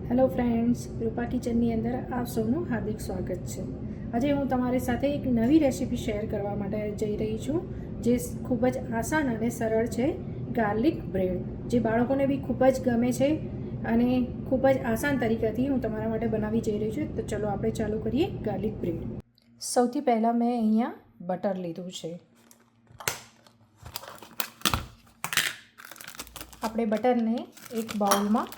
Hello friends, રૂપા કિચનની અંદર આપ સૌનું હાર્દિક સ્વાગત છે। આજે હું તમારી સાથે એક નવી રેસીપી શેર કરવા માટે જઈ રહી છું, જે ખૂબ જ આસાન અને સરળ છે। ગાર્લિક બ્રેડ, જે બાળકોને બી ખૂબ જ ગમે છે અને ખૂબ જ આસાન તરીકાથી હું તમારા માટે બનાવી જઈ રહી છું। તો ચલો આપણે ચાલુ કરીએ ગાર્લિક બ્રેડ। સૌથી પહેલાં મેં અહીંયા બટર લીધું છે। આપણે બટરને એક બાઉલમાં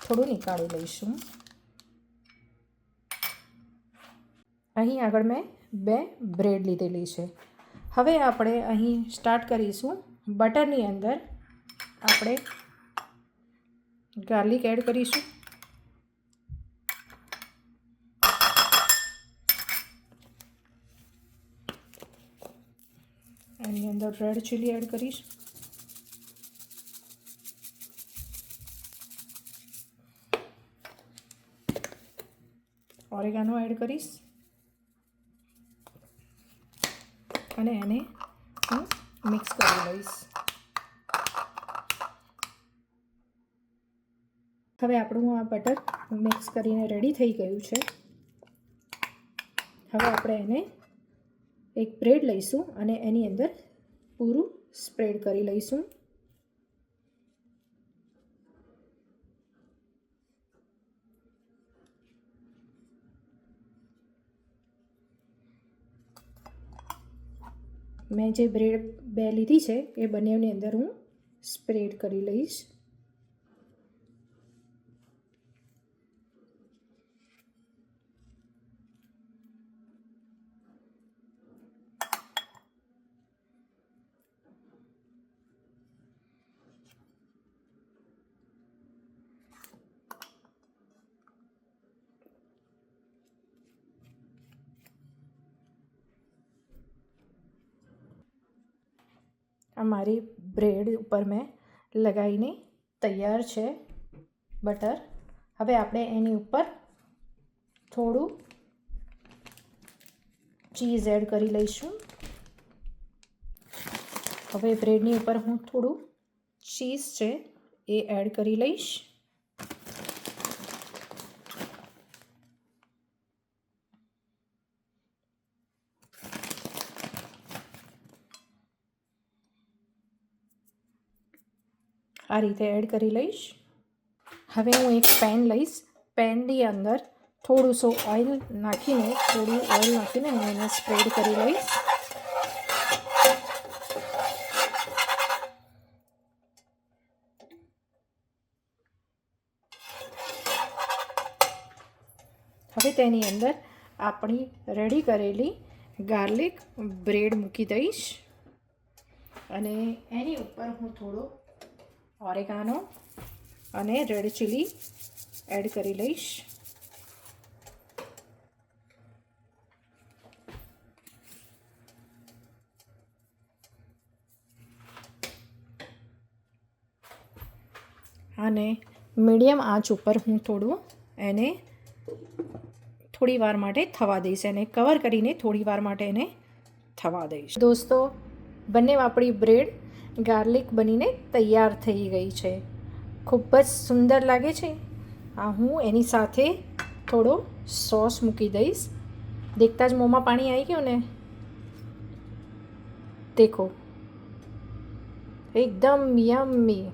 થોડું નીકાળી લઈશું। અહીં આગળ મેં 2 બ્રેડ લીધેલી છે। હવે આપણે અહીં સ્ટાર્ટ કરીશું। બટરની અંદર આપણે ગાર્લિક એડ કરીશું, એની અંદર રેડ ચીલી એડ કરીશ, ઓરેગાનો એડ કરીશ અને એને હું મિક્સ કરી લઈશ। હવે આપણું આ બટર મિક્સ કરીને રેડી થઈ ગયું છે। હવે આપણે એને એક બ્રેડ લઈશું અને એની અંદર પૂરું સ્પ્રેડ કરી લઈશું। મેં જે બ્રેડ 2 લીધી છે એ બંનેની અંદર હું સ્પ્રેડ કરી લઈશ। આ મારી બ્રેડ ઉપર મેં લગાવીને તૈયાર છે બટર। હવે આપણે એની ઉપર થોડું ચીઝ એડ કરી લઈશું। હવે બ્રેડની ઉપર હું થોડું ચીઝ છે એ એડ કરી લઈશ। આ રીતે એડ કરી લઈશ। હવે હું એક પેન લઈશ। પેનની અંદર થોડુંસો ઓઇલ નાખીને હું એને સ્પ્રેડ કરી લઈશ। હવે તેની અંદર આપણી રેડી કરેલી ગાર્લિક બ્રેડ મૂકી દઈશ અને એની ઉપર હું થોડો ઓરેગાનો અને રેડ ચીલી એડ કરી લઈશ। અને મીડિયમ આંચ ઉપર હું એને થોડી વાર માટે થવા દઈશ। એને કવર કરીને થોડી વાર માટે એને થવા દઈશ। દોસ્તો, બંને આપણી બ્રેડ ગાર્લિક બનીને તૈયાર થઈ ગઈ છે। ખૂબ જ સુંદર લાગે છે। હું એની સાથે થોડો સોસ મૂકી દઈશ। દેખતા જ મોંમાં પાણી આવી ગયું ને, દેખો, એકદમ યમ્મી।